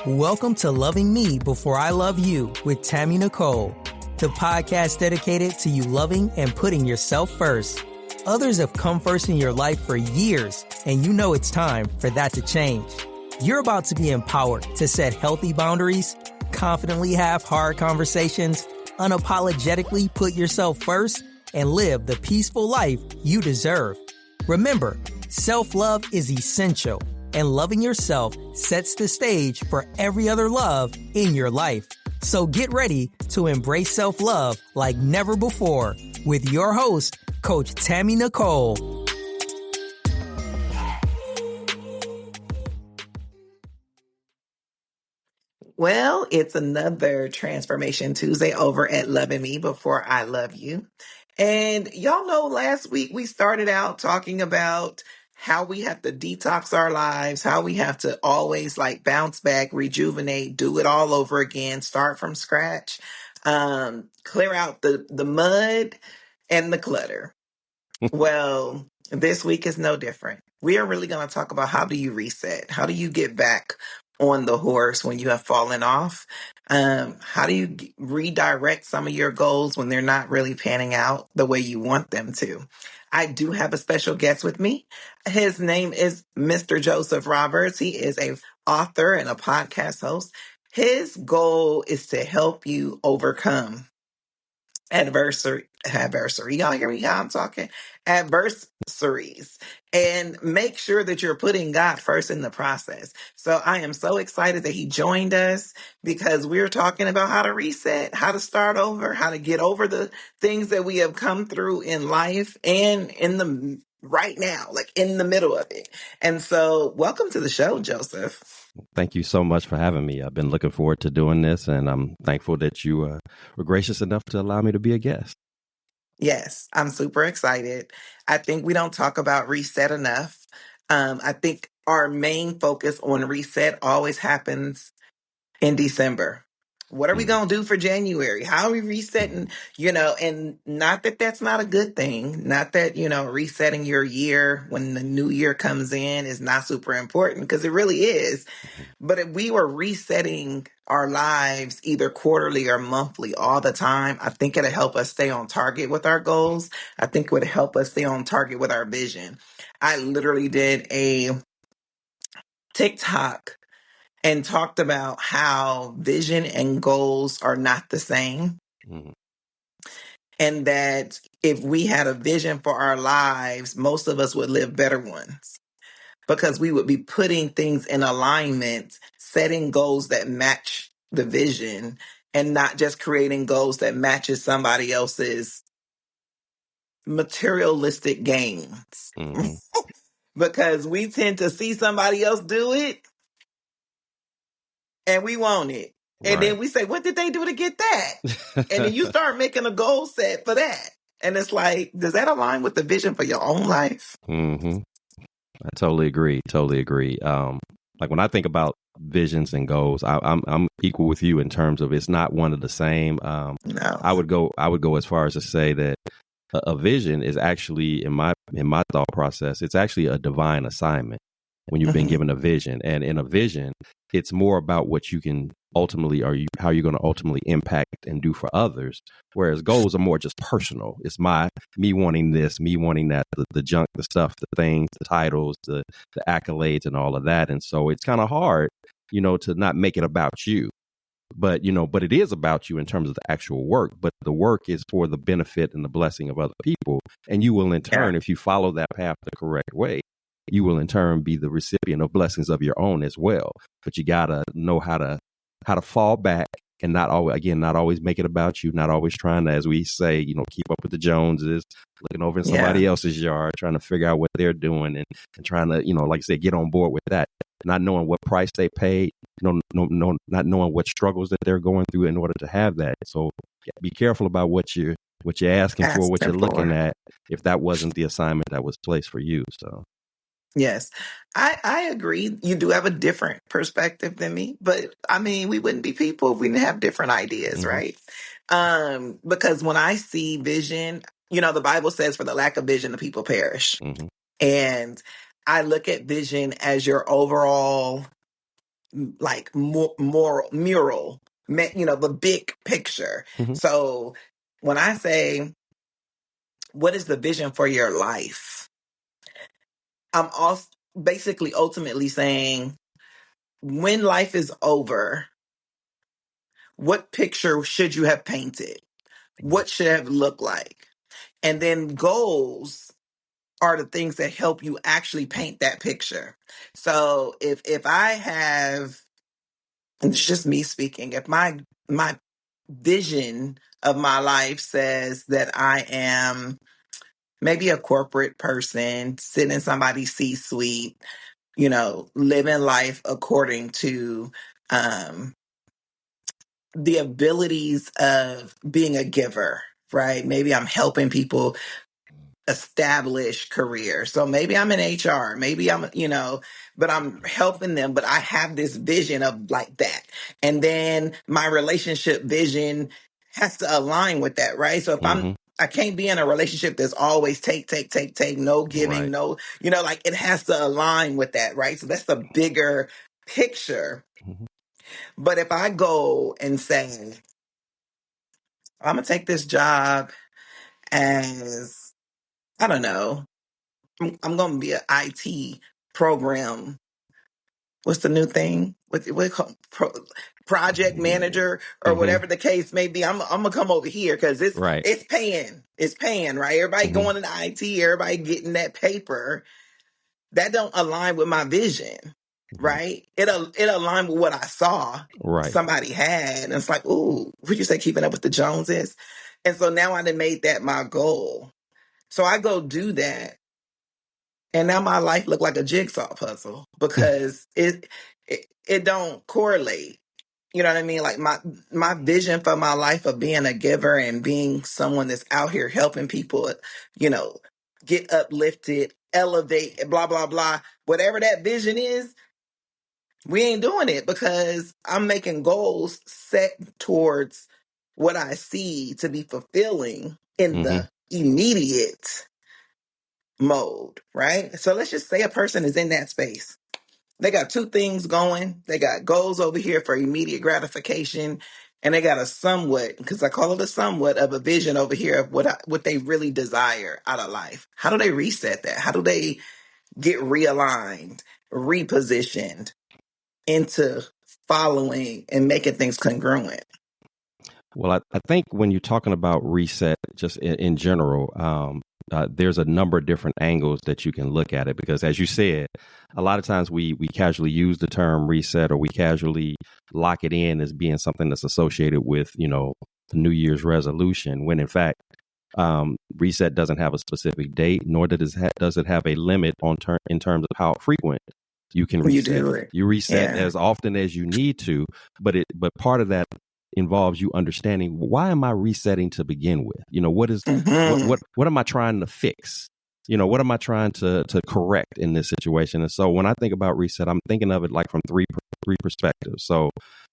Welcome to Loving Me Before I Love You with Tammy Nicole, the podcast dedicated to you loving and putting yourself first. Others have come first in your life for years, and you know it's time for that to change. You're about to be empowered to set healthy boundaries, confidently have hard conversations, unapologetically put yourself first, and live the peaceful life you deserve. Remember, self-love is essential, and loving yourself sets the stage for every other love in your life. So get ready to embrace self-love like never before with your host, Coach Tammy Nicole. Well, it's another Transformation Tuesday over at Loving Me Before I Love You. And y'all know last week we started out talking about how we have to detox our lives, how we have to always bounce back, rejuvenate, do it all over again, start from scratch, clear out the mud and the clutter. Well, this week is no different. We are really going to talk about how do you reset? How do you get back on the horse when you have fallen off? How do you redirect some of your goals when they're not really panning out the way you want them to? I do have a special guest with me. His name is Mr. Joseph Roberts. He is a author and a podcast host. His goal is to help you overcome adversary. Y'all hear me how I'm talking? Adversaries. And make sure that you're putting God first in the process. So I am so excited that he joined us because we're talking about how to reset, how to start over, how to get over the things that we have come through in life and in the right now, in the middle of it. And so welcome to the show, Joseph. Thank you so much for having me. I've been looking forward to doing this, and I'm thankful that you were gracious enough to allow me to be a guest. Yes, I'm super excited. I think we don't talk about reset enough. I think our main focus on reset always happens in December. What are we going to do for January? How are we resetting? And not that that's not a good thing. Not that, resetting your year when the new year comes in is not super important, because it really is. But if we were resetting our lives either quarterly or monthly all the time, I think it'll help us stay on target with our goals. I think it would help us stay on target with our vision. I literally did a TikTok and talked about how vision and goals are not the same. Mm-hmm. And that if we had a vision for our lives, most of us would live better ones, because we would be putting things in alignment, setting goals that match the vision, and not just creating goals that matches somebody else's materialistic gains. Mm-hmm. Because we tend to see somebody else do it and we want it. And Right. then we say, what did they do to get that? And then you start making a goal set for that. And it's like, does that align with the vision for your own life? Mm-hmm. I totally agree. When I think about visions and goals, I'm equal with you in terms of it's not one of the same. No. I would go as far as to say that a vision is actually, in my thought process, it's actually a divine assignment when you've been given a vision. And in a vision, it's more about what you can ultimately, how you're going to ultimately impact and do for others. Whereas goals are more just personal. It's me wanting this, me wanting that, the junk, the stuff, the things, the titles, the accolades and all of that. And so it's kind of hard, to not make it about you. But it is about you in terms of the actual work. But the work is for the benefit and the blessing of other people. And you will in turn, if you follow that path the correct way, you will in turn be the recipient of blessings of your own as well. But you gotta know how to fall back and not always make it about you, not always trying to, as we say, keep up with the Joneses, looking over in somebody else's yard, trying to figure out what they're doing and trying to, like I said, get on board with that. Not knowing what price they paid, not knowing what struggles that they're going through in order to have that. So be careful about what you're asking for, what you're looking at, if that wasn't the assignment that was placed for you. So. Yes, I agree. You do have a different perspective than me, but I mean, we wouldn't be people if we didn't have different ideas, right? Because when I see vision, the Bible says for the lack of vision, the people perish. And I look at vision as your overall, like, moral mural, the big picture. Mm-hmm. So when I say, what is the vision for your life? I'm also basically ultimately saying, when life is over, what picture should you have painted? What should it have looked like? And then goals are the things that help you actually paint that picture. So if I have, and it's just me speaking, if my vision of my life says that I am maybe a corporate person sitting in somebody's C-suite, living life according to um, the abilities of being a giver, right? Maybe I'm helping people establish career. So maybe I'm in HR, maybe but I'm helping them, but I have this vision of like that. And then my relationship vision has to align with that, right? So if Mm-hmm. I can't be in a relationship that's always take, take, take, take, no giving, Right. no, like it has to align with that, right? So that's the bigger picture. Mm-hmm. But if I go and say, I'm gonna take this job as, I don't know, I'm going to be an IT program. What's the new thing? What project manager or Mm-hmm. whatever the case may be. I'm gonna come over here because Right. it's paying. It's paying, right? Everybody Mm-hmm. going into IT. Everybody getting that paper. That don't align with my vision, Mm-hmm. right? It align with what I saw Right. somebody had, and it's like, ooh, would you say keeping up with the Joneses? And so now I done made that my goal. So I go do that. And now my life look like a jigsaw puzzle because it don't correlate. You know what I mean? Like my vision for my life of being a giver and being someone that's out here helping people, you know, get uplifted, elevate, blah blah blah. Whatever that vision is, we ain't doing it because I'm making goals set towards what I see to be fulfilling in Mm-hmm. the immediate mode, right? So let's just say a person is in that space. They got two things going. They got goals over here for immediate gratification, and they got a somewhat, because I call it a somewhat of a vision over here of what they really desire out of life. How do they reset that? How do they get realigned, repositioned into following and making things congruent? Well, I think when you're talking about reset, just in general, there's a number of different angles that you can look at it because, as you said, a lot of times we casually use the term reset or we casually lock it in as being something that's associated with, the New Year's resolution, when in fact, reset doesn't have a specific date, nor does it have a limit in terms of how frequent you can You reset. do it. You reset Yeah. as often as you need to, but part of that involves you understanding, why am I resetting to begin with? Mm-hmm. What am I trying to fix? What am I trying to correct in this situation? And so when I think about reset, I'm thinking of it like from three perspectives. So,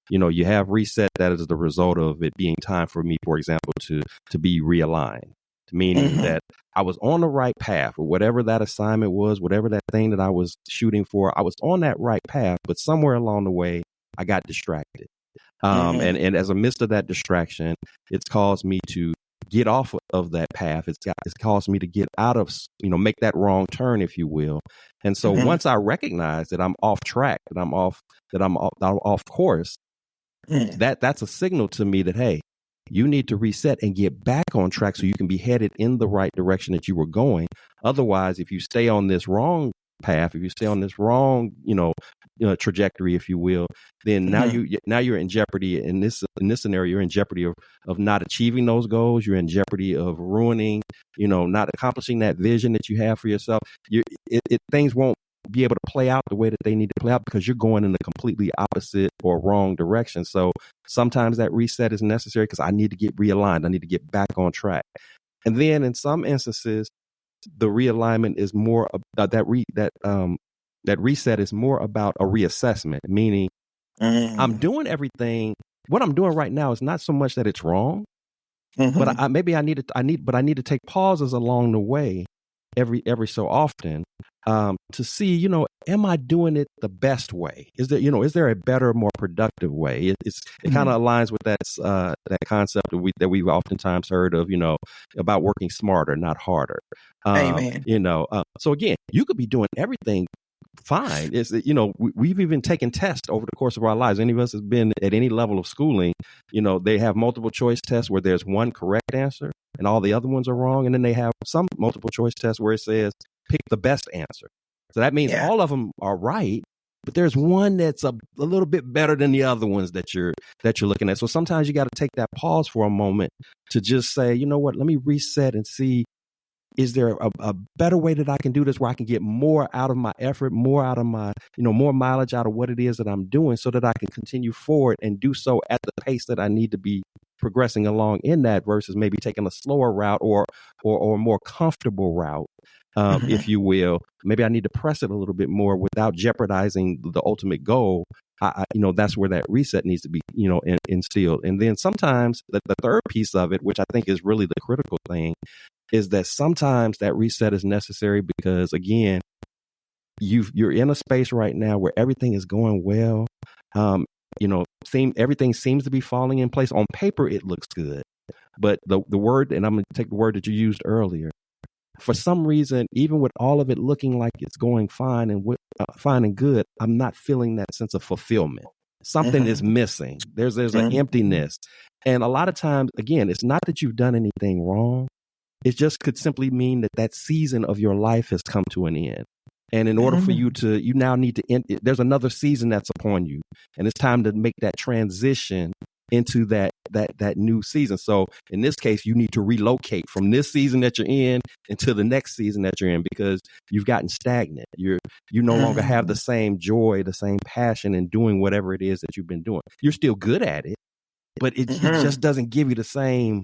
you have reset that is the result of it being time for me, for example, to be realigned, meaning Mm-hmm. that I was on the right path, or whatever that assignment was, whatever that thing that I was shooting for, I was on that right path, but somewhere along the way, I got distracted. Mm-hmm. And as a midst of that distraction, it's caused me to get off of that path. It's caused me to get out of, make that wrong turn, if you will. And so Mm-hmm. once I recognize that I'm off track, that I'm off course, Mm-hmm. that's a signal to me that, hey, you need to reset and get back on track so you can be headed in the right direction that you were going. Otherwise, if you stay on this wrong path, if you stay on this wrong, trajectory, if you will, then now you're in jeopardy in this scenario. You're in jeopardy of not achieving those goals. You're in jeopardy of ruining, not accomplishing that vision that you have for yourself. Things won't be able to play out the way that they need to play out because you're going in a completely opposite or wrong direction. So sometimes that reset is necessary because I need to get realigned. I need to get back on track. And then in some instances, the realignment is more that reset is more about a reassessment, meaning I'm Mm-hmm. doing everything. What I'm doing right now is not so much that it's wrong, but Mm-hmm. I need to take pauses along the way every so often, to see, am I doing it the best way? Is there a better, more productive way? It kind of aligns with that concept that we've oftentimes heard of, about working smarter, not harder. Amen. So again, you could be doing everything fine. We've even taken tests over the course of our lives. Any of us has been at any level of schooling. They have multiple choice tests where there's one correct answer and all the other ones are wrong, and then they have some multiple choice tests where it says pick the best answer. So that means all of them are right, but there's one that's a little bit better than the other ones that you're looking at. So sometimes you got to take that pause for a moment to just say, you know what, let me reset and see, is there a better way that I can do this where I can get more out of my effort, more out of my, more mileage out of what it is that I'm doing, so that I can continue forward and do so at the pace that I need to be progressing along in that, versus maybe taking a slower route or a more comfortable route, if you will. Maybe I need to press it a little bit more without jeopardizing the ultimate goal. That's where that reset needs to be, instilled. And then sometimes the third piece of it, which I think is really the critical thing, is that sometimes that reset is necessary because, again, you're in a space right now where everything is going well. Everything seems to be falling in place. On paper, it looks good. But the word, and I'm going to take the word that you used earlier, for some reason, even with all of it looking like it's going fine and good, I'm not feeling that sense of fulfillment. Something is missing. There's an emptiness. And a lot of times, again, it's not that you've done anything wrong. It just could simply mean that season of your life has come to an end. And in order for you now need to end, there's another season that's upon you. And it's time to make that transition into that new season. So in this case, you need to relocate from this season that you're in into the next season that you're in, because you've gotten stagnant. You no longer have the same joy, the same passion in doing whatever it is that you've been doing. You're still good at it, but it just doesn't give you the same,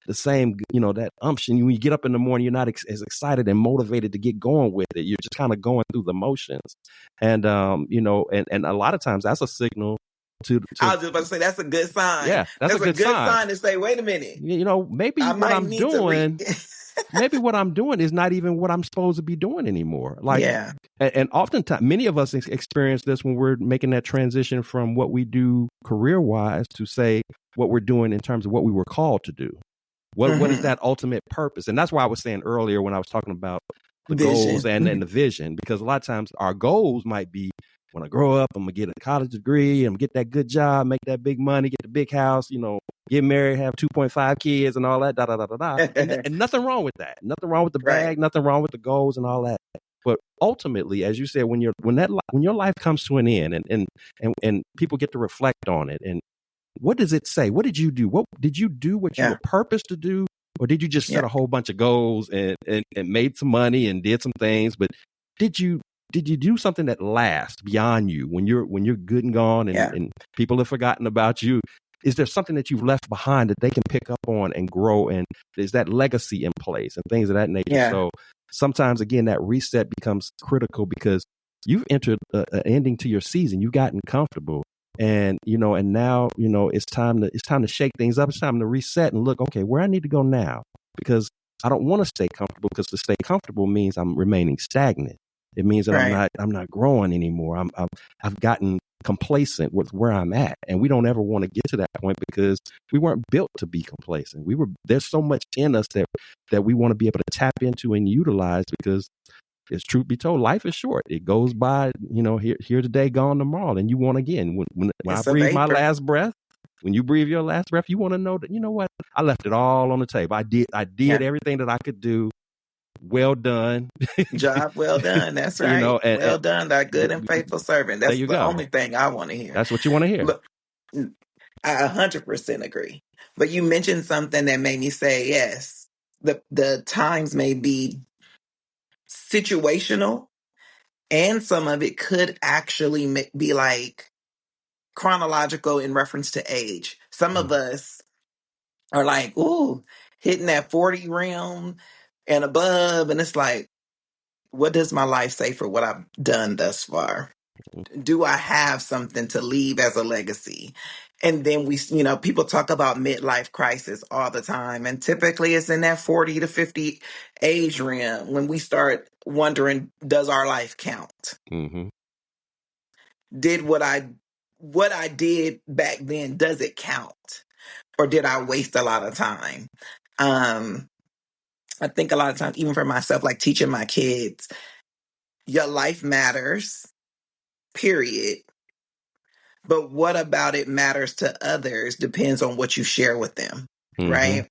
that umption. When you get up in the morning, you're not as excited and motivated to get going with it. You're just kind of going through the motions. And, and a lot of times that's a signal to I was just about to say, that's a good sign. Yeah, that's a good sign to say, wait a minute. Maybe I what I'm doing, maybe what I'm doing is not even what I'm supposed to be doing anymore. And oftentimes, many of us experience this when we're making that transition from what we do career-wise to, say, what we're doing in terms of what we were called to do. What is that ultimate purpose? And that's why I was saying earlier when I was talking about the goals and the vision, because a lot of times our goals might be, when I grow up, I'm going to get a college degree, I'm going to get that good job, make that big money, get the big house, get married, have 2.5 kids and all that, and nothing wrong with that. Nothing wrong with the bag, nothing wrong with the goals and all that. But ultimately, as you said, when your life comes to an end and people get to reflect on it, and what does it say? What did you do? What did you do? What you were purposed to do? Or did you just set a whole bunch of goals and made some money and did some things? But did you do something that lasts beyond you when you're good and gone and people have forgotten about you? Is there something that you've left behind that they can pick up on and grow? And is that legacy in place and things of that nature? Yeah. So sometimes, again, that reset becomes critical because you've entered an ending to your season. You've gotten comfortable. And, and now, it's time to shake things up. It's time to reset and look, okay, where I need to go now, because I don't want to stay comfortable, because to stay comfortable means I'm remaining stagnant. It means that I'm not growing anymore. I've gotten complacent with where I'm at. And we don't ever want to get to that point, because we weren't built to be complacent. There's so much in us that we want to be able to tap into and utilize, because it's, truth be told, life is short. It goes by, here today, gone tomorrow. And you want, again, when I breathe my last breath, when you breathe your last breath, you want to know that, you know what, I left it all on the table. I did everything that I could do. Well done. Job well done. That's right. Well done, thy good and faithful servant. That's the only thing I want to hear. That's what you want to hear. But I 100% agree. But you mentioned something that made me say, yes, the times may be situational, and some of it could actually be like chronological in reference to age. Some of us are like, ooh, hitting that 40 realm and above. And it's like, what does my life say for what I've done thus far? Do I have something to leave as a legacy? And then people talk about midlife crisis all the time. And typically it's in that 40 to 50 age realm when we start wondering, does our life count? Mm-hmm. Did what I did back then, does it count? Or did I waste a lot of time? I think a lot of times, even for myself, like teaching my kids, your life matters, period. But what about it matters to others depends on what you share with them, Mm-hmm. right?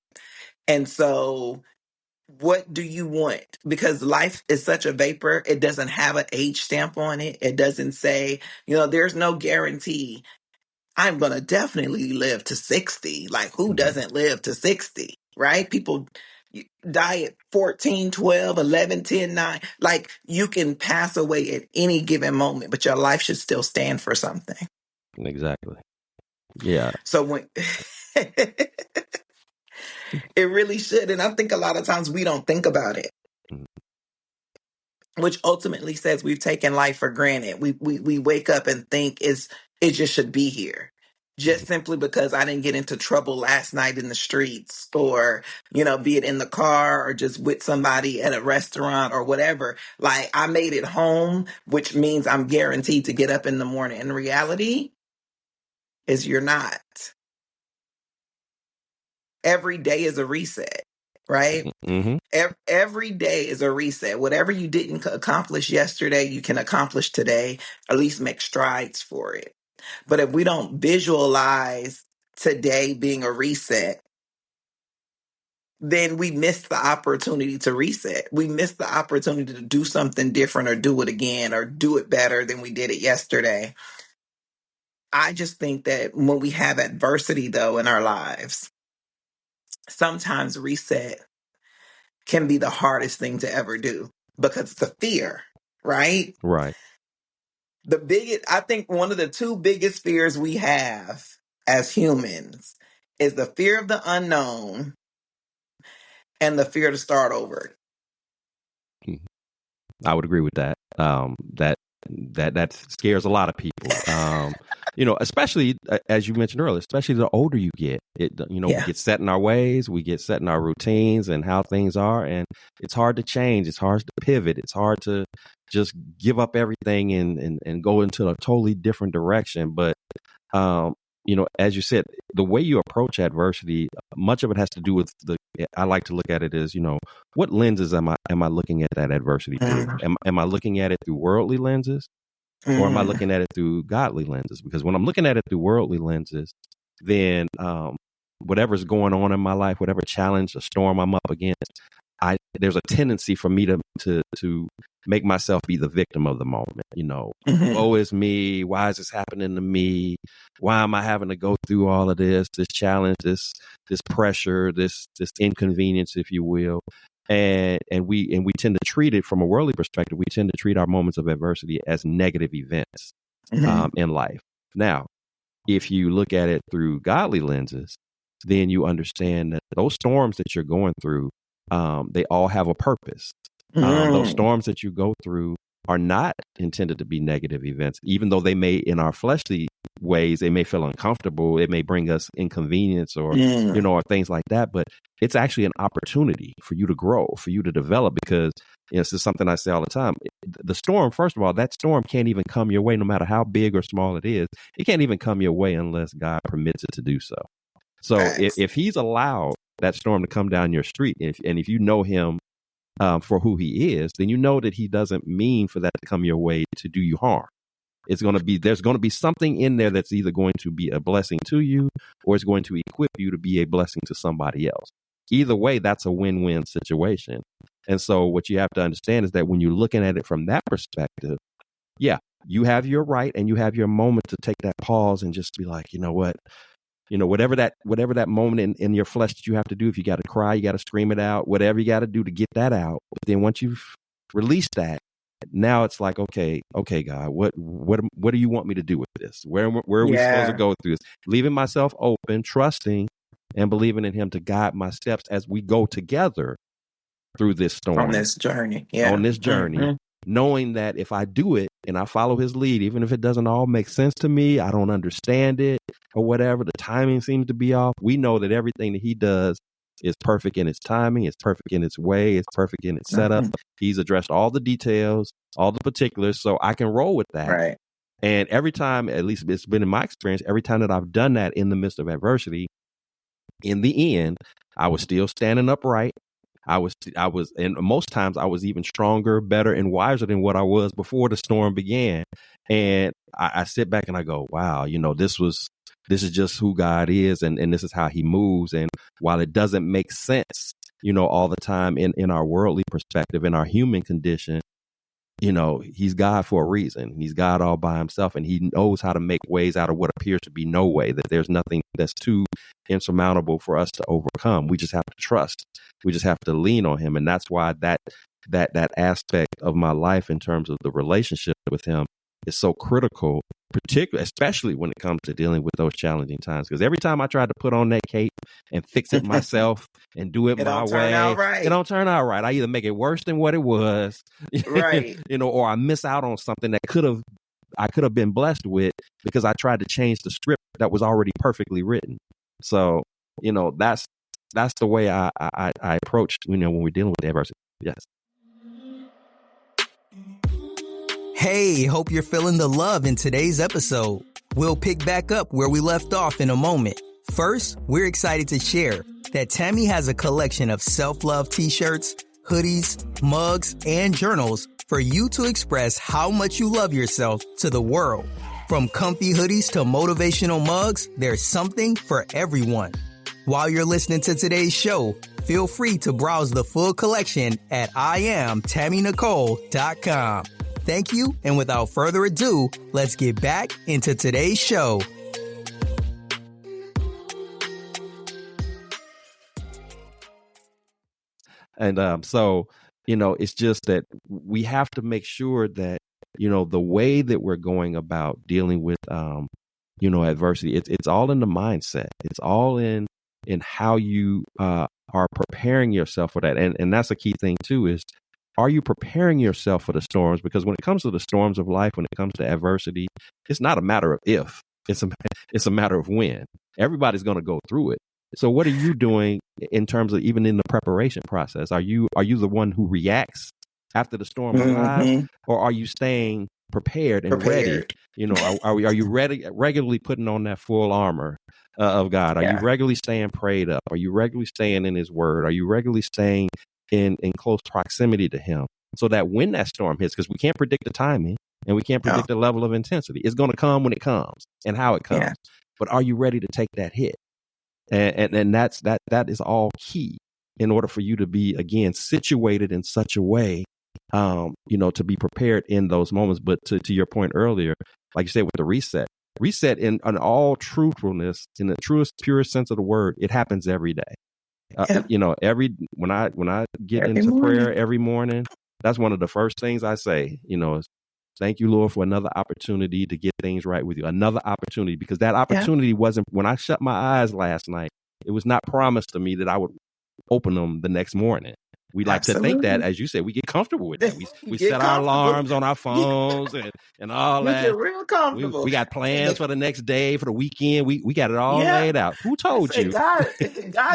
And so, what do you want? Because life is such a vapor, it doesn't have an age stamp on it. It doesn't say, there's no guarantee. I'm going to definitely live to 60. Like, who Mm-hmm. doesn't live to 60, right? People die at 14, 12, 11, 10, 9. Like, you can pass away at any given moment, but your life should still stand for something. Exactly. Yeah. So when it really should. And I think a lot of times we don't think about it, Mm-hmm. which ultimately says we've taken life for granted. We wake up and think it just should be here. Just simply because I didn't get into trouble last night in the streets, or, be it in the car or just with somebody at a restaurant or whatever. Like, I made it home, which means I'm guaranteed to get up in the morning. And reality is you're not. Every day is a reset, right? Mm-hmm. Every day is a reset. Whatever you didn't accomplish yesterday, you can accomplish today, at least make strides for it. But if we don't visualize today being a reset, then we miss the opportunity to reset. We miss the opportunity to do something different or do it again or do it better than we did it yesterday. I just think that when we have adversity, though, in our lives, sometimes reset can be the hardest thing to ever do because it's a fear, right? Right. I think one of the two biggest fears we have as humans is the fear of the unknown and the fear to start over. I would agree with that. That scares a lot of people. Especially as you mentioned earlier, especially the older you get, we Yeah. get set in our ways, we get set in our routines and how things are, and it's hard to change. It's hard to pivot. It's hard to just give up everything and go into a totally different direction. But as you said, the way you approach adversity, much of it has to do with I like to look at it as, what lenses am I looking at that adversity through? Mm, Am I looking at it through worldly lenses, or am I mm, looking at it through godly lenses? Because when I'm looking at it through worldly lenses, then whatever's going on in my life, whatever challenge or storm I'm up against, there's a tendency for me to make myself be the victim of the moment. mhm, Woe is me. Why is this happening to me? Why am I having to go through all of this challenge, this pressure, this inconvenience, if you will? And we tend to treat it from a worldly perspective. We tend to treat our moments of adversity as negative events mhm, in life. Now, if you look at it through godly lenses, then you understand that those storms that you're going through, they all have a purpose. Those mm, storms that you go through are not intended to be negative events, even though they may, in our fleshly ways, they may feel uncomfortable. It may bring us inconvenience mm, or things like that. But it's actually an opportunity for you to grow, for you to develop, because this is something I say all the time. The storm, first of all, that storm can't even come your way, no matter how big or small it is. It can't even come your way unless God permits it to do so. So facts. if he's allowed that storm to come down your street, and if you know him for who he is, then you know that he doesn't mean for that to come your way to do you harm. There's going to be something in there that's either going to be a blessing to you, or it's going to equip you to be a blessing to somebody else. Either way, that's a win-win situation. And so what you have to understand is that when you're looking at it from that perspective, yeah, you have your right and you have your moment to take that pause and just be like, you know what? Whatever that moment in your flesh that you have to do, if you got to cry, you got to scream it out, whatever you got to do to get that out. But then once you've released that, now it's like, okay, God, what do you want me to do with this? Where are we supposed to Yeah. go through this? Leaving myself open, trusting and believing in him to guide my steps as we go together through this On storm, this journey. on Yeah. this journey. Hmm. knowing that if I do it and I follow his lead, even if it doesn't all make sense to me, I don't understand it or whatever, the timing seems to be off. We know that everything that he does is perfect in its timing, it's perfect in its way, it's perfect in its setup. Mhm. He's addressed all the details, all the particulars, so I can roll with that. Right. And every time, at least it's been in my experience, every time that I've done that in the midst of adversity, in the end, I was still standing upright. I was, and most times I was even stronger, better, and wiser than what I was before the storm began. And I sit back and I go, wow, this is just who God is, and this is how he moves. And while it doesn't make sense, all the time in our worldly perspective, in our human condition, he's God for a reason. He's God all by himself, and he knows how to make ways out of what appears to be no way, that there's nothing that's too insurmountable for us to overcome. We just have to trust. We just have to lean on him. And that's why that aspect of my life in terms of the relationship with him is so critical, especially when it comes to dealing with those challenging times. Because every time I tried to put on that cape and fix it myself and do it my way, it don't turn out right. I either make it worse than what it was, right, or I miss out on something that I could have been blessed with because I tried to change the script that was already perfectly written. So, that's the way I approach, when we're dealing with adversity. Yes. Hey, hope you're feeling the love in today's episode. We'll pick back up where we left off in a moment. First, we're excited to share that Tammy has a collection of self-love t-shirts, hoodies, mugs, and journals for you to express how much you love yourself to the world. From comfy hoodies to motivational mugs, there's something for everyone. While you're listening to today's show, feel free to browse the full collection at IamTammyNicole.com. Thank you, and without further ado, let's get back into today's show. And so, it's just that we have to make sure that, the way that we're going about dealing with, adversity, it's all in the mindset. It's all in how you are preparing yourself for that. And that's a key thing too, is, are you preparing yourself for the storms? Because when it comes to the storms of life, when it comes to adversity, it's not a matter of if, it's a matter of when. Everybody's going to go through it. So what are you doing in terms of even in the preparation process? Are you the one who reacts after the storm arrives, or are you staying prepared and ready? Are you regularly putting on that full armor of God? Are you regularly staying prayed up? Are you regularly staying in his word? Are you regularly staying in close proximity to him, so that when that storm hits, because we can't predict the timing and we can't predict the level of intensity, it's going to come when it comes and how it comes. Yeah. But are you ready to take that hit? And that is all key in order for you to be, again, situated in such a way, to be prepared in those moments. But to your point earlier, like you said, with the reset in all truthfulness, in the truest, purest sense of the word, it happens every day. When I get into prayer every morning, that's one of the first things I say, is thank you, Lord, for another opportunity to get things right with you. Another opportunity, because that opportunity wasn't, when I shut my eyes last night, it was not promised to me that I would open them the next morning. We like to think that, as you said, we get comfortable with that. We set our alarms on our phones and all that. We get real comfortable. We got plans for the next day, for the weekend. We got it all laid out. Who told you? God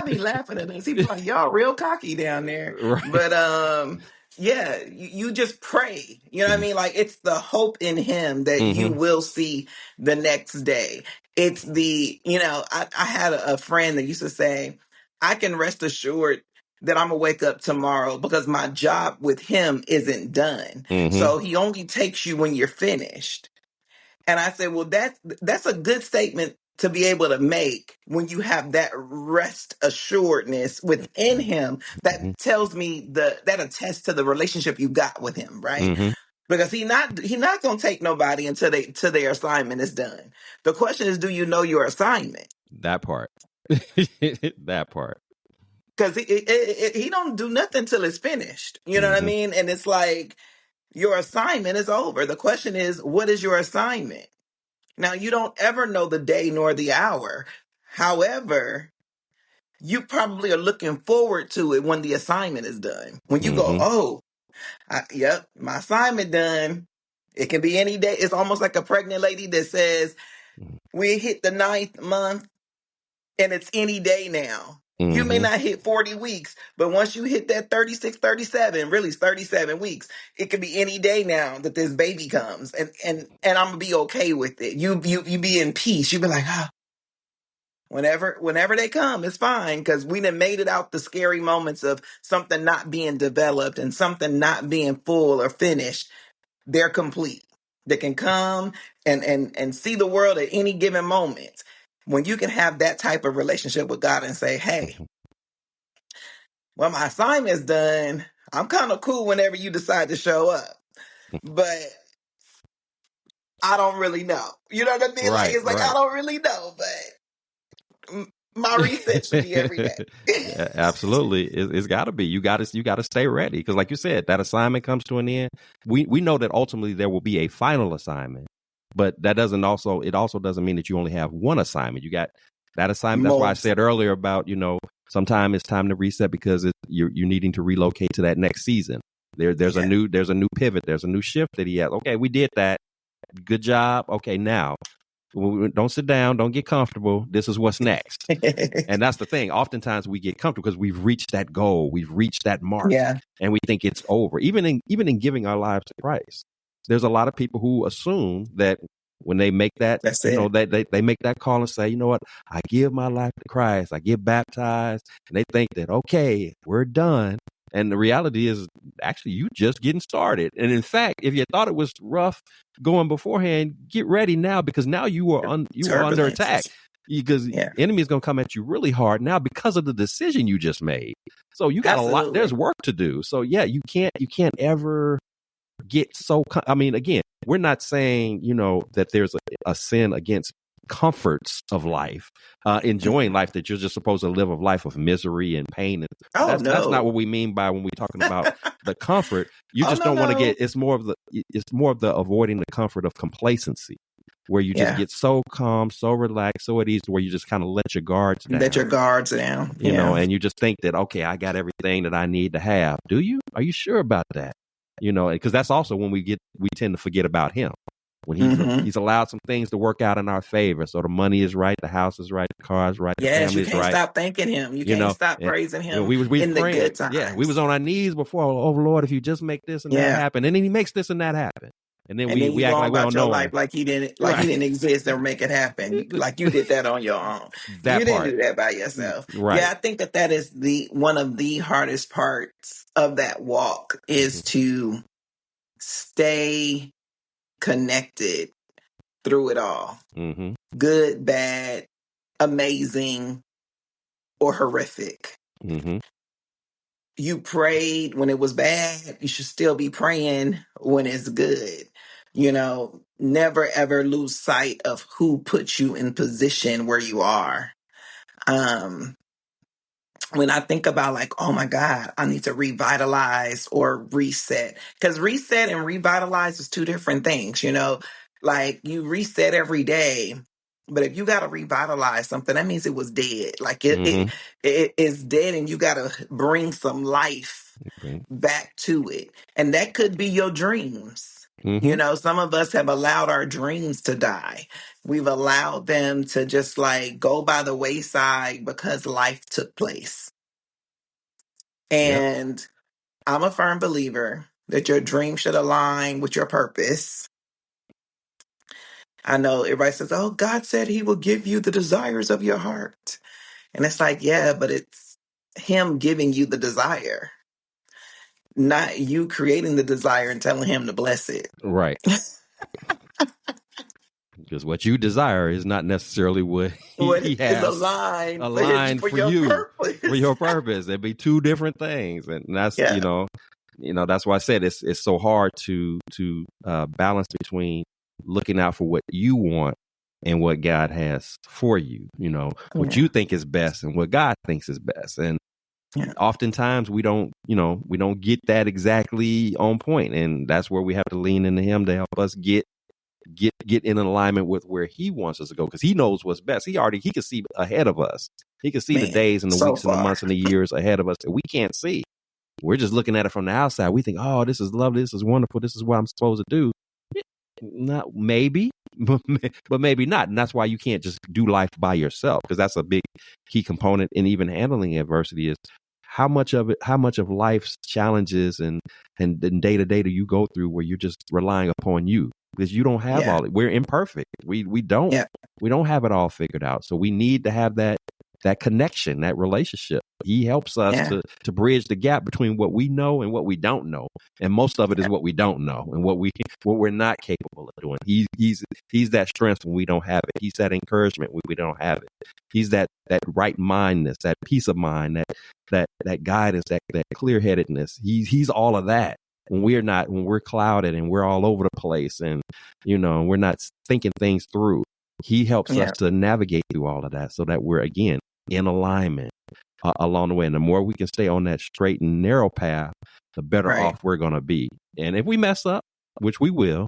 be laughing at us. He be like, y'all real cocky down there. Right. But you just pray. You know what I mean? Like, it's the hope in him that you will see the next day. It's I had a friend that used to say, I can rest assured that I'm gonna wake up tomorrow because my job with him isn't done. So he only takes you when you're finished. And I said, well, that's a good statement to be able to make when you have that rest assuredness within him. That tells me that attests to the relationship you got with him, right? Because he not gonna take nobody until their assignment is done. The question is, do you know your assignment? That part. That part. Because he don't do nothing till it's finished. You know what I mean? And it's like, your assignment is over. The question is, what is your assignment? Now, you don't ever know the day nor the hour. However, you probably are looking forward to it when the assignment is done. When you go, oh, Yep, my assignment done. It can be any day. It's almost like a pregnant lady that says, we hit the 9th month and it's any day now. You may Mm-hmm. not hit 40 weeks, but once you hit that 36, 37, really it's 37 weeks, it could be any day now that this baby comes. And I'm gonna be okay with it. You be in peace. You be like, ah, whenever they come, it's fine. Because we done made it out the scary moments of something not being developed and something not being full or finished. They're complete. They can come and see the world at any given moment. When you can have that type of relationship with God and say, hey, well, my assignment's done. I'm kind of cool whenever you decide to show up. But I don't really know. You know what I mean? Like, Right, it's like, I right. don't really know, but my reset should be every day. Yeah, absolutely. It's got to be. You got to stay ready because, like you said, that assignment comes to an end. We know that ultimately there will be a final assignment, but that doesn't also it also doesn't mean that you only have one assignment. You got that assignment. That's why I said Multiple. earlier about sometimes it's time to reset because you're needing to relocate to that next season. There's a Yeah. new pivot. There's a new shift that he has. Okay, we did that. Good job. Okay, now don't sit down. Don't get comfortable. This is what's next. And that's the thing. Oftentimes we get comfortable because we've reached that goal, we've reached that mark, Yeah, and we think it's over. Even in giving our lives to Christ, there's a lot of people who assume that when they make that, that's it. they make that call and say, you know what, I give my life to Christ, I get baptized, and they think that okay, we're done. And the reality is, actually, you just getting started. And in fact, if you thought it was rough going beforehand, get ready now because now you are under attack Turbulences. because the Yeah, enemy is going to come at you really hard now because of the decision you just made. So you got a lot. There's absolutely. work to do. So yeah, you can't ever get so. I mean, again, we're not saying that there's a sin against comforts of life, enjoying Mhm. life that you're just supposed to live a life of misery and pain. And Oh, that's not no. what we mean by when we're talking about the comfort. You Oh, just no, don't want to no. get. It's more of the avoiding the comfort of complacency where you just Yeah. get so calm, so relaxed, so at ease, where you just kind of let your guards Let down, your guards down. Yeah. and you just think that, okay, I got everything that I need to have. Do you? Are you sure about that? Because that's also when we tend to forget about him. When Hmm. he's allowed some things to work out in our favor. So the money is right, the house is right, the car is right, the Yes, you family is can't right. stop thanking him. You can't stop And, praising him we was in the praying. good Yeah, we was times. on our knees before. Oh Lord, if you just make this and that Yeah. happen, and then he makes this and that happen, and then And then we you go act on like we about don't your know him. life like he Right. didn't exist or make it happen. Like you did that on your own. That You didn't part. do that by yourself. Yeah, Right. I think that is the one of the hardest parts of that walk is Mm-hmm. to stay connected through it all. Mm-hmm. Good, bad, amazing, or horrific. Mm-hmm. You prayed when it was bad, you should still be praying when it's good. Never ever lose sight of who put you in position where you are. Um, when I think about like, oh my God, I need to revitalize or reset. Because reset and revitalize is two different things. Like you reset every day, but if you got to revitalize something, that means it was dead. Like Mm-hmm. it is dead and you got to bring some life back to it. And that could be your dreams. Mm-hmm. Some of us have allowed our dreams to die. We've allowed them to just like go by the wayside because life took place. Yep. And I'm a firm believer that your dream should align with your purpose. I know everybody says, oh, God said he will give you the desires of your heart. And it's like, yeah, but it's him giving you the desire, not you creating the desire and telling him to bless it. Right. Because what you desire is not necessarily what What he is has aligned aligned for for your you, for purpose? your purpose. It'd be two different things, and that's Yeah, that's why I said it's so hard to balance between looking out for what you want and what God has for you. What yeah, you think is best and what God thinks is best, and yeah, oftentimes we don't get that exactly on point, and that's where we have to lean into Him to help us get in alignment with where he wants us to go because he knows what's best. He can see ahead of us. He can see the man, days and the so weeks and the far. months and the years ahead of us that we can't see. We're just looking at it from the outside. We think, oh, this is lovely. This is wonderful. This is what I'm supposed to do. Not maybe, but maybe not. And that's why you can't just do life by yourself, because that's a big key component in even handling adversity is how much of life's challenges and day to day do you go through where you're just relying upon you, because you don't have all it. We're imperfect. We don't have it all figured out. So we need to have that connection, that relationship. He helps us to bridge the gap between what we know and what we don't know. And most of it is what we don't know and what we're not capable of doing. He's that strength when we don't have it. He's that encouragement when we don't have it. He's that right mindness, that peace of mind, that guidance, that clear headedness. He's all of that. When we're clouded and we're all over the place and, we're not thinking things through, he helps us to navigate through all of that so that we're, again, in alignment along the way. And the more we can stay on that straight and narrow path, the better off we're going to be. And if we mess up, which we will,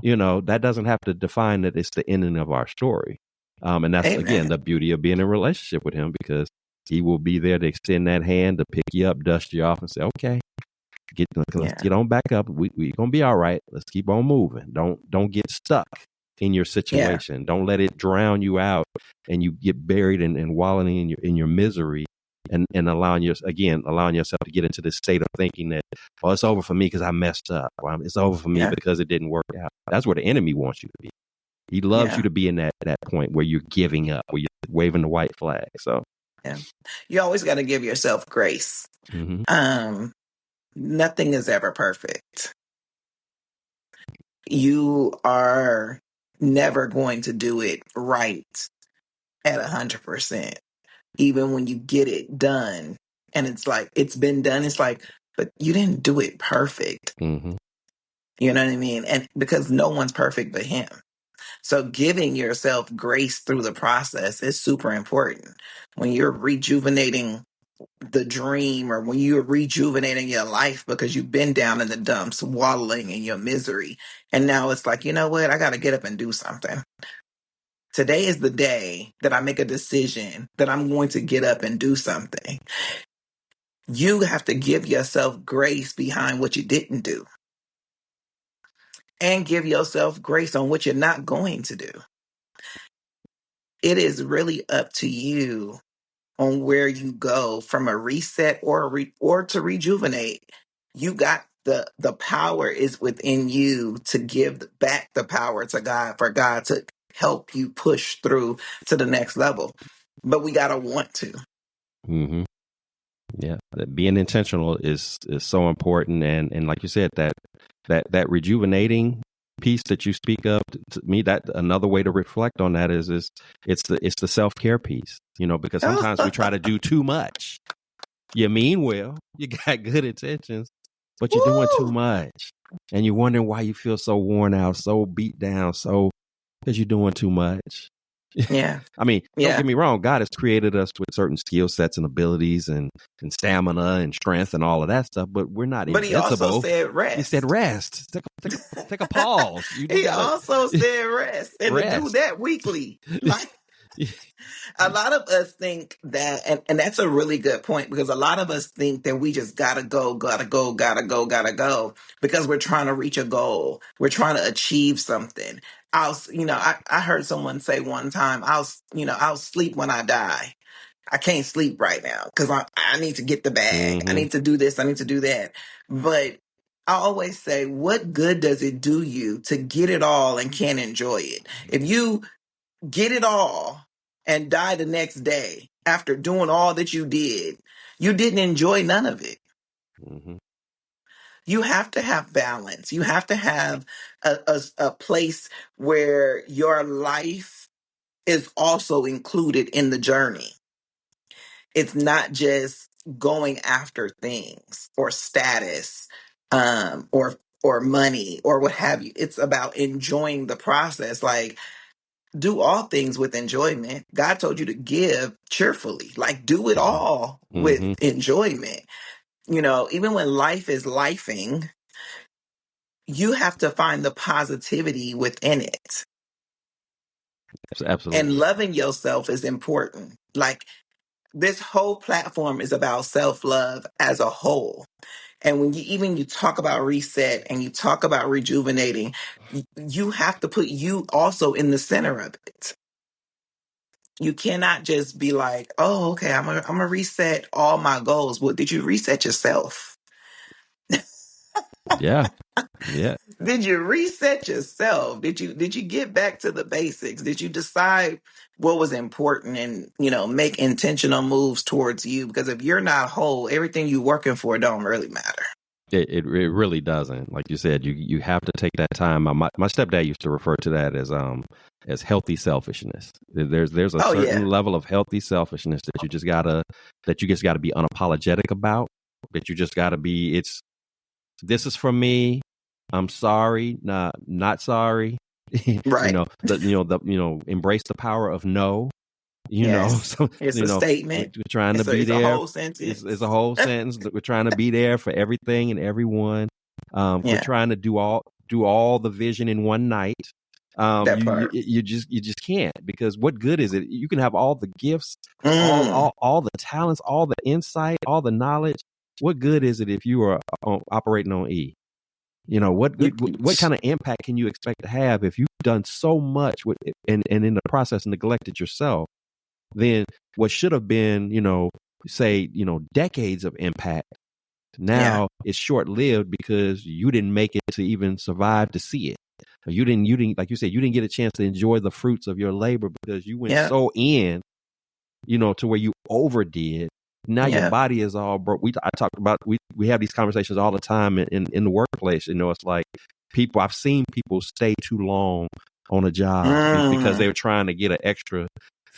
that doesn't have to define that it's the ending of our story. And that's, again, the beauty of being in a relationship with him, because he will be there to extend that hand to pick you up, dust you off, and say, okay, let's get on back up. We're going to be all right. Let's keep on moving. Don't get stuck in your situation. Yeah. Don't let it drown you out and you get buried and wallowing in your misery and allowing yourself to get into this state of thinking that, oh, it's over for me because I messed up. Or it's over for me because it didn't work out. That's where the enemy wants you to be. He loves you to be in that point where you're giving up, where you're waving the white flag. So you always got to give yourself grace. Mm-hmm. Nothing is ever perfect. You are never going to do it right at 100%. Even when you get it done and it's like, it's been done, it's like, but you didn't do it perfect. Mm-hmm. You know what I mean? And because no one's perfect but him. So giving yourself grace through the process is super important. When you're rejuvenating the dream, or when you're rejuvenating your life because you've been down in the dumps, wallowing in your misery. And now it's like, you know what? I got to get up and do something. Today is the day that I make a decision that I'm going to get up and do something. You have to give yourself grace behind what you didn't do. And give yourself grace on what you're not going to do. It is really up to you on where you go from a reset or to rejuvenate. You got the power is within you to give back the power to God, for God to help you push through to the next level. But we got to want to. Mm-hmm. Yeah. Being intentional is so important. And like you said, that rejuvenating piece that you speak of, to me, that another way to reflect on that is it's the self-care piece, because sometimes we try to do too much. You mean well, you got good intentions, but you're doing too much, and you're wondering why you feel so worn out, so beat down, because you're doing too much. Yeah. I mean, don't get me wrong. God has created us with certain skill sets and abilities and stamina and strength and all of that stuff, but we're not invincible. But he also said rest. He said rest. Take a pause. He also said rest. And to do that weekly. Like, a lot of us think that, and that's a really good point, because a lot of us think that we just gotta go, because we're trying to reach a goal. We're trying to achieve something. I heard someone say one time, I'll sleep when I die. I can't sleep right now because I need to get the bag. Mm-hmm. I need to do this. I need to do that. But I always say, what good does it do you to get it all and can't enjoy it? If you get it all and die the next day after doing all that you didn't enjoy none of it. Mm-hmm. You have to have balance. You have to have a place where your life is also included in the journey. It's not just going after things or status, or money or what have you. It's about enjoying the process. Like, do all things with enjoyment. God told you to give cheerfully. Like, do it all with enjoyment. Even when life is lifing, you have to find the positivity within it. Absolutely. And loving yourself is important. Like, this whole platform is about self-love as a whole. And when you talk about reset and you talk about rejuvenating, you have to put you also in the center of it. You cannot just be like, oh, okay, I'm gonna reset all my goals. Well, did you reset yourself? Yeah. Yeah. Did you reset yourself? Did you get back to the basics? Did you decide what was important and, make intentional moves towards you? Because if you're not whole, everything you're working for don't really matter. It really doesn't. Like you said, you have to take that time. My stepdad used to refer to that as healthy selfishness. There's a Oh certain yeah. level of healthy selfishness that you just gotta be unapologetic about. That you just gotta be. This is from me. I'm sorry. Not sorry. Right. Embrace the power of no. Yes. So It's a we're statement. trying to be It's a there. whole It's sentence. a whole sentence that we're trying to be there for everything and everyone. Quit Yeah, trying to do all the vision in one night. that part. You just can't, because what good is it? You can have all the gifts, Mm, all the talents, all the insight, all the knowledge. What good is it if you are operating on E? What you good? What preach. kind of impact can you expect to have if you've done so much and in the process neglected yourself? Then what should have been, decades of impact, Yeah, now is short lived because you didn't make it to even survive to see it. You didn't, like you said, you didn't get a chance to enjoy the fruits of your labor because you went yeah, so in, to where you overdid. Now your yeah. body is all broke. I talked about, we have these conversations all the time in the workplace. It's like I've seen people stay too long on a job because Mm, they were trying to get an extra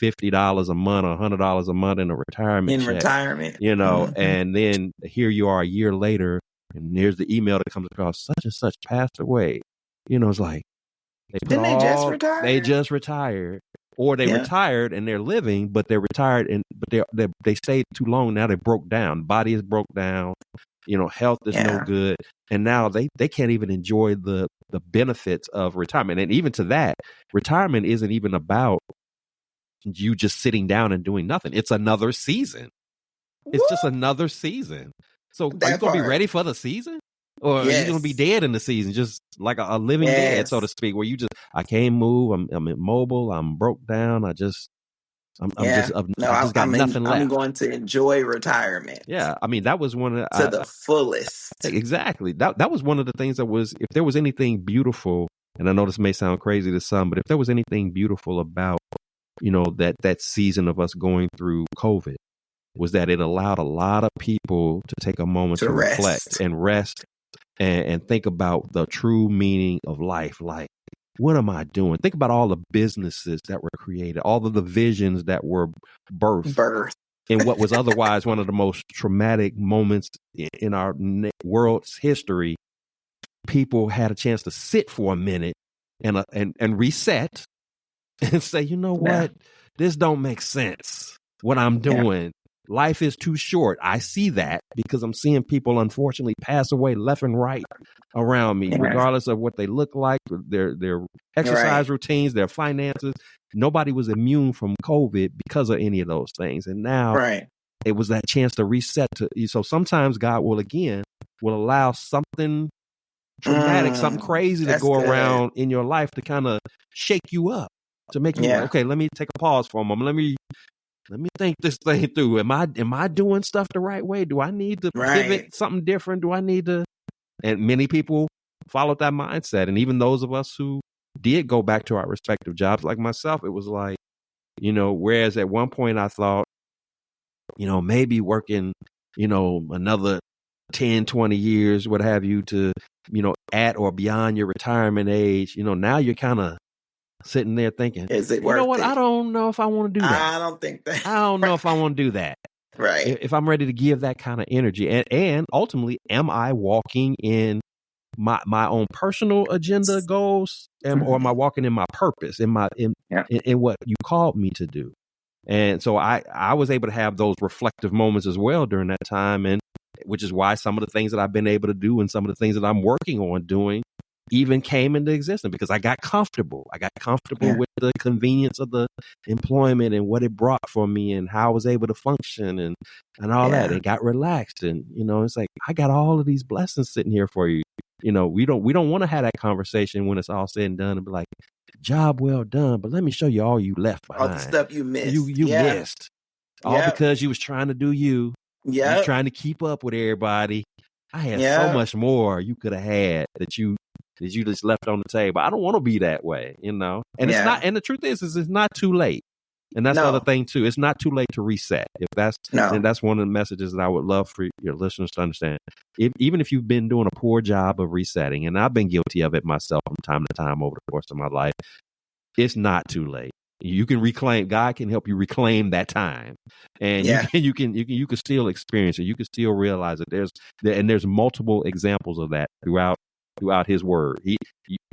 $50 a month or $100 a month in a retirement in check, retirement. Hmm. and then here you are a year later, and there's the email that comes across, such and such passed away. It's like Didn't they just they retire? just retired, or they Yeah, retired and they're living, but they're retired but they stayed too long. Now they broke down. Body is broke down. Health is no yeah. good, and now they can't even enjoy the benefits of retirement. And even to that, retirement isn't even about you just sitting down and doing nothing. It's another season. It's just Woo! another season. So are you That going to be part. ready for the season? Or are you going to be Yes, dead in the season, just like a living dead, so to yes, speak, where I can't move, I'm immobile, I'm broke down, yeah. No, I just got nothing I'm left. going to enjoy retirement Yeah, I mean that was one of to the fullest. exactly, that was one of the things that was, if there was anything beautiful, and I know this may sound crazy to some, but if there was anything beautiful about that season of us going through COVID, was that it allowed a lot of people to take a moment To to reflect rest. and rest and think about the true meaning of life. Like, what am I doing? Think about all the businesses that were created, all of the visions that were birthed Birth. in what was otherwise one of the most traumatic moments in our world's history. People had a chance to sit for a minute and reset and say, you know Yeah, what? This don't make sense. What I'm yeah, doing. Life is too short. I see that because I'm seeing people unfortunately pass away left and right around me, yeah. regardless of what they look like, their exercise Right, routines, their finances. Nobody was immune from COVID because of any of those things. And now right. it was that chance to reset. So sometimes God will allow something traumatic, something crazy to That's go good. around in your life to kind of shake you up, to make you, Yeah, okay, let me take a pause for a moment. Let me think this thing through. Am I doing stuff the right way? Do I need to right. pivot something different? Do I need to? And many people followed that mindset. And even those of us who did go back to our respective jobs, like myself, it was like, whereas at one point I thought, maybe working, another 10, 20 years, what have you, to, at or beyond your retirement age, now you're kind of sitting there thinking, Is it you know worth what? I it? don't know if I want to do that. I don't think that. I don't know if I want to do that. Right. If I'm ready to give that kind of energy, and ultimately, am I walking in my own personal agenda goals, or am I Mhm. walking in my purpose, Yeah. in what you called me to do? And so I was able to have those reflective moments as well during that time, and which is why some of the things that I've been able to do and some of the things that I'm working on doing even came into existence because I got comfortable. I got comfortable with the convenience of the employment and what it brought for me and how I was able to function and all that, and got relaxed. And, it's like, I got all of these blessings sitting here for you. We don't want to have that conversation when it's all said and done and be like, job well done, but let me show you all you left behind. All the stuff you missed. You missed. All because you was trying to do you. You was trying to keep up with everybody. I had so much more you could have had that you just left on the table. I don't want to be that way, And it's not. And the truth is it's not too late. And that's the other thing too. It's not too late to reset. And that's one of the messages that I would love for your listeners to understand. Even if you've been doing a poor job of resetting, and I've been guilty of it myself from time to time over the course of my life, it's not too late. You can reclaim. God can help you reclaim that time, and you can still experience it. You can still realize that there's multiple examples of that throughout His Word.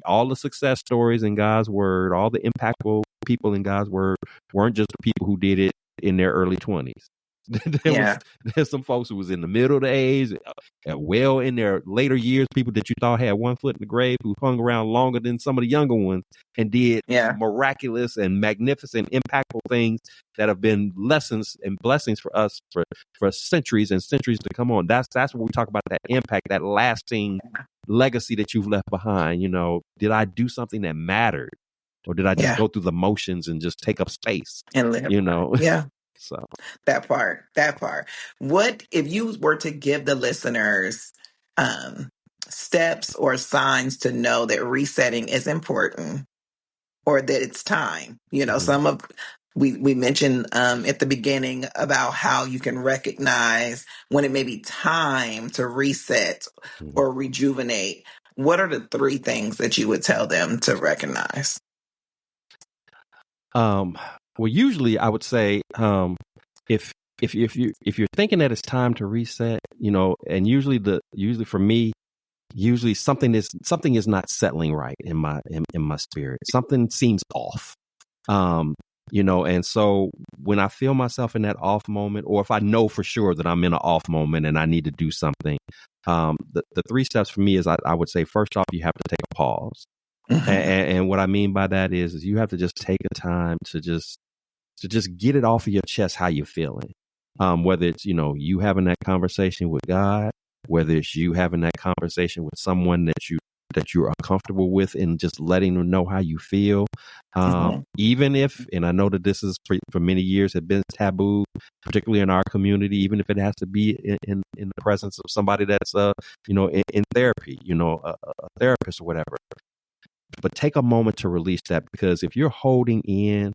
All the success stories in God's Word, all the impactful people in God's Word weren't just the people who did it in their early 20s. There's some folks who was in the middle of the age, well in their later years, people that you thought had one foot in the grave, who hung around longer than some of the younger ones and did miraculous and magnificent, impactful things that have been lessons and blessings for us for centuries and centuries to come on. That's what we talk about, that impact, that lasting legacy that you've left behind. Did I do something that mattered, or did I just go through the motions and just take up space and live? So that part. What if you were to give the listeners steps or signs to know that resetting is important or that it's time? Some of we mentioned at the beginning about how you can recognize when it may be time to reset or rejuvenate. What are the 3 things that you would tell them to recognize? Well, usually I would say, if you're thinking that it's time to reset, and usually for me, something is not settling right in my spirit. Something seems off. And so when I feel myself in that off moment, or if I know for sure that I'm in an off moment and I need to do something, the 3 steps for me is I would say, first off, you have to take a pause. And what I mean by that is you have to just take a time to just get it off of your chest how you're feeling. Whether it's, you having that conversation with God, whether it's you having that conversation with someone that you are comfortable with, and just letting them know how you feel. Even if, and I know that this is for many years have been taboo, particularly in our community, even if it has to be in the presence of somebody that's, in therapy, a therapist or whatever. But take a moment to release that, because if you're holding in,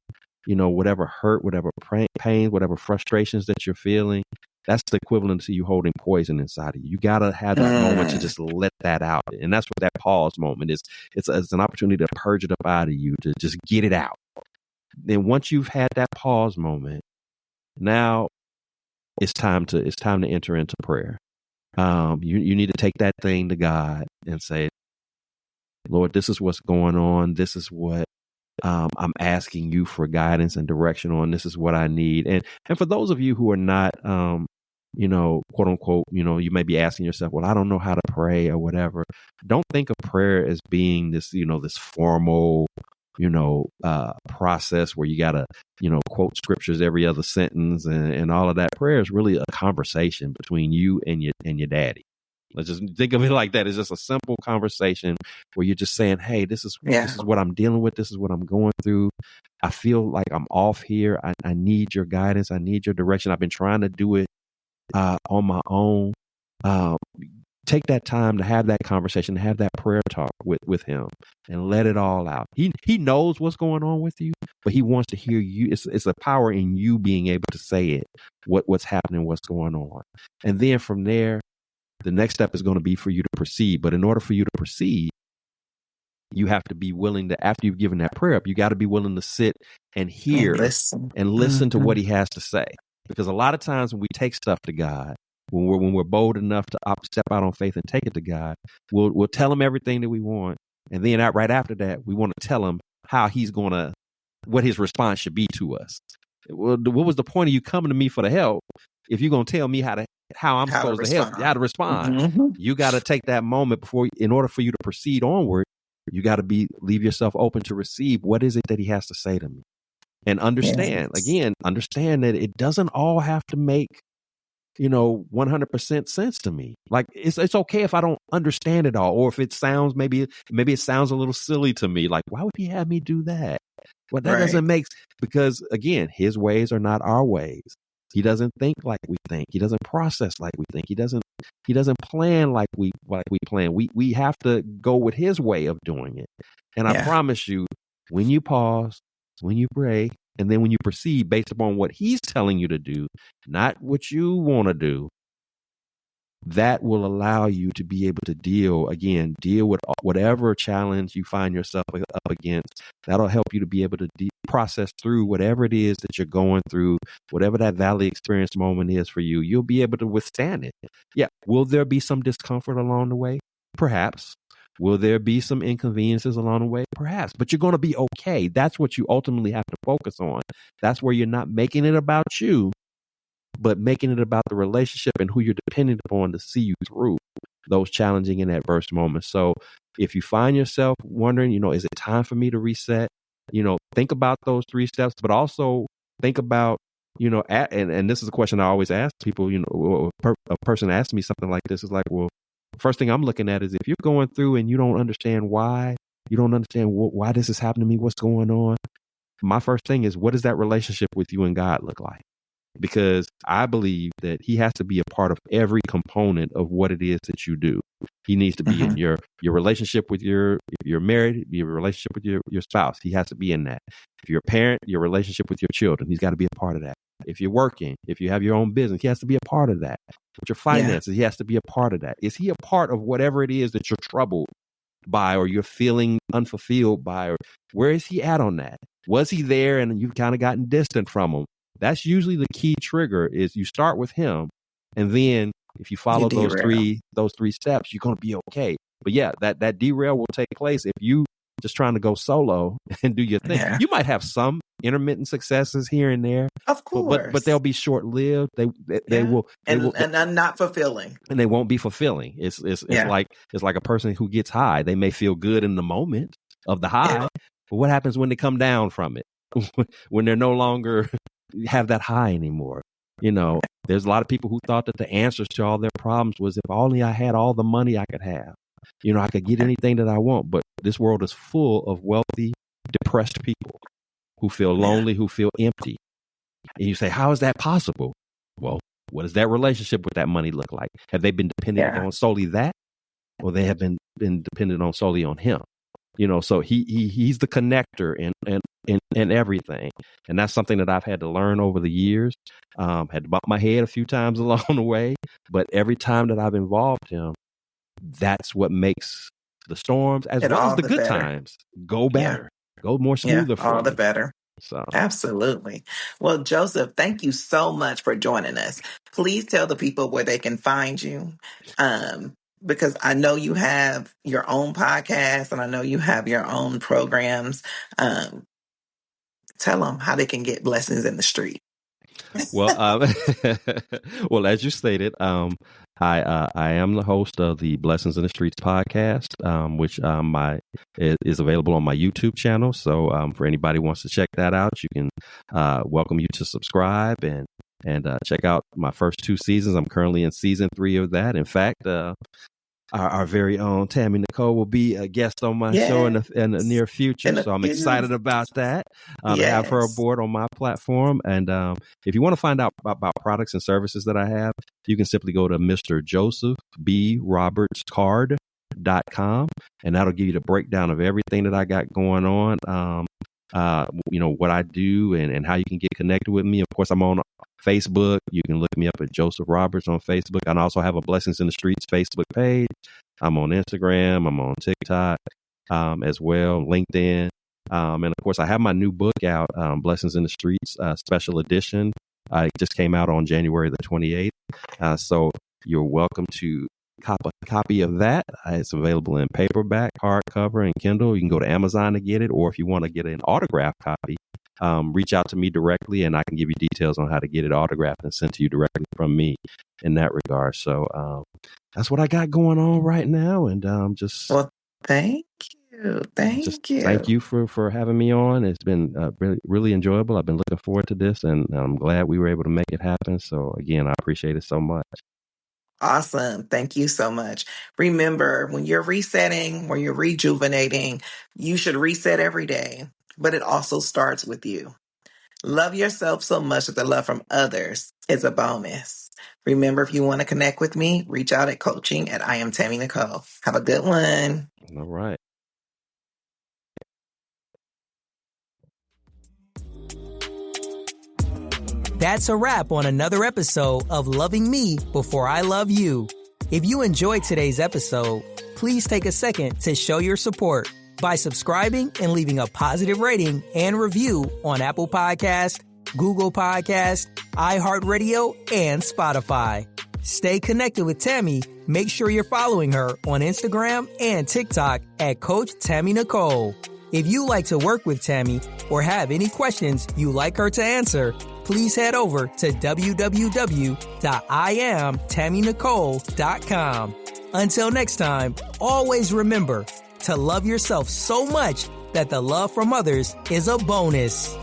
whatever hurt, whatever pain, whatever frustrations that you're feeling, that's the equivalent to you holding poison inside of you. You got to have that moment to just let that out. And that's what that pause moment is. It's an opportunity to purge it up out of you, to just get it out. Then once you've had that pause moment, now it's time to enter into prayer. You need to take that thing to God and say, Lord, this is what's going on. This is what I'm asking you for guidance and direction on. This is what I need. And for those of you who are not, quote unquote, you may be asking yourself, well, I don't know how to pray or whatever. Don't think of prayer as being this, this formal, process where you got to, quote scriptures every other sentence and all of that. Prayer is really a conversation between you and your daddy. Let's just think of it like that. It's just a simple conversation where you're just saying, hey, this is what I'm dealing with. This is what I'm going through. I feel like I'm off here. I need your guidance. I need your direction. I've been trying to do it on my own. Take that time to have that conversation, to have that prayer talk with him, and let it all out. He knows what's going on with you, but he wants to hear you. It's a power in you being able to say it, what's happening, what's going on. And then from there, the next step is going to be for you to proceed. But in order for you to proceed, you have to be willing to, after you've given that prayer up, you got to be willing to sit and hear and listen to what he has to say. Because a lot of times when we take stuff to God, when we're bold enough to step out on faith and take it to God, we'll tell him everything that we want. And then right after that, we want to tell him how what his response should be to us. Well, what was the point of you coming to me for the help if you're going to tell me how to how I'm How to supposed to help, how respond. to respond. Hmm. You got to take that moment before, in order for you to proceed onward, you got to leave yourself open to receive what is it that he has to say to me, and understand Yes. that it doesn't all have to make 100% sense to me. Like it's okay if I don't understand it all, or if it sounds maybe it sounds a little silly to me. Like, why would he have me do that? Well, that Right. doesn't make, because again, his ways are not our ways. He doesn't think like we think. He doesn't process like we think. He doesn't plan like we plan. We have to go with his way of doing it. And I Yeah. promise you, when you pause, when you pray, and then when you proceed based upon what he's telling you to do, not what you want to do, that will allow you to be able to deal with whatever challenge you find yourself up against. That'll help you to be able to process through whatever it is that you're going through, whatever that valley experience moment is for you. You'll be able to withstand it. Yeah. Will there be some discomfort along the way? Perhaps. Will there be some inconveniences along the way? Perhaps. But you're going to be okay. That's what you ultimately have to focus on. That's where you're not making it about you, but making it about the relationship and who you're dependent upon to see you through those challenging and adverse moments. So if you find yourself wondering, is it time for me to reset? Think about those 3 steps, but also think about, and this is a question I always ask people, a person asks me something like this is like, well, first thing I'm looking at is if you're going through and you don't understand why, you don't understand why this is happening to me, what's going on. My first thing is, what does that relationship with you and God look like? Because I believe that he has to be a part of every component of what it is that you do. He needs to be in Hmm. your relationship with if you're married, your relationship with your spouse. He has to be in that. If you're a parent, your relationship with your children, he's got to be a part of that. If you're working, if you have your own business, he has to be a part of that. With your Yeah. finances, he has to be a part of that. Is he a part of whatever it is that you're troubled by, or you're feeling unfulfilled by, or where is he at on that? Was he there and you've kind of gotten distant from him? That's usually the key trigger. Is you start with him, and then if you You follow derail. those three steps, you're going to be okay. But yeah, that derail will take place if you just trying to go solo and do your thing. Yeah. You might have some intermittent successes here and there, Of but course. they'll be short lived. They Yeah. will And not fulfilling. and they won't be fulfilling. It's Yeah. like a person who gets high. They may feel good in the moment of the Yeah. high, but what happens when they come down from it? When they're no longer have that high anymore. There's a lot of people who thought that the answers to all their problems was, if only I had all the money I could have. I could get anything that I want. But this world is full of wealthy, depressed people who feel Yeah. lonely, who feel empty. And you say, how is that possible? Well, what does that relationship with that money look like? Have they been dependent Yeah. on solely that, or they have been dependent on solely on him? So he's the connector in everything, and that's something that I've had to learn over the years. Had to bump my head a few times along the way, but every time that I've involved him, that's what makes the storms as It well as all the the good better. times go Yeah. better, go more Yeah. smoother All for the me. better. So. Absolutely. Well, Joseph, thank you so much for joining us. Please tell the people where they can find you. Um, because I know you have your own podcast and I know you have your own programs. Um, Tell them how they can get blessings in the street. Well, well, as you stated, I am the host of the Blessings in the Streets podcast, which is available on my YouTube channel. So for anybody who wants to check that out, you can welcome you to subscribe and check out my first 2 seasons. I'm currently in season 3 of that. In fact, our very own Tammy Nicole will be a guest on my show Yeah. in the near future. In the So I'm future. excited about that, to have her Yes. aboard on my platform. And if you want to find out about products and services that I have, you can simply go to Mr. Joseph B. Roberts Card.com, and that'll give you the breakdown of everything that I got going on. What I do and how you can get connected with me. Of course, I'm on Facebook. You can look me up at Joseph Roberts on Facebook. I also have a Blessings in the Streets Facebook page. I'm on Instagram. I'm on TikTok as well, LinkedIn. And of course, I have my new book out, Blessings in the Streets, special edition. It just came out on January the 28th. So you're welcome to cop a copy of that. It's available in paperback, hardcover, and Kindle. You can go to Amazon to get it, or if you want to get an autographed copy, reach out to me directly, and I can give you details on how to get it autographed and sent to you directly from me in that regard. So that's what I got going on right now. And just Well, thank you. just Thank you. thank you for having me on. It's been really, really enjoyable. I've been looking forward to this, and I'm glad we were able to make it happen. So again, I appreciate it so much. Awesome. Thank you so much. Remember, when you're resetting, when you're rejuvenating, you should reset every day, but it also starts with you. Love yourself so much that the love from others is a bonus. Remember, if you want to connect with me, reach out at coaching at I am Tammy Nicole. Have a good one. All right. That's a wrap on another episode of Loving Me Before I Love You. If you enjoyed today's episode, please take a second to show your support by subscribing and leaving a positive rating and review on Apple Podcast, Google Podcast, iHeartRadio, and Spotify. Stay connected with Tammy. Make sure you're following her on Instagram and TikTok at Coach Tammy Nicole. If you like to work with Tammy or have any questions you'd like her to answer, please head over to www.IamTammyNicole.com. Until next time, always remember to love yourself so much that the love from others is a bonus.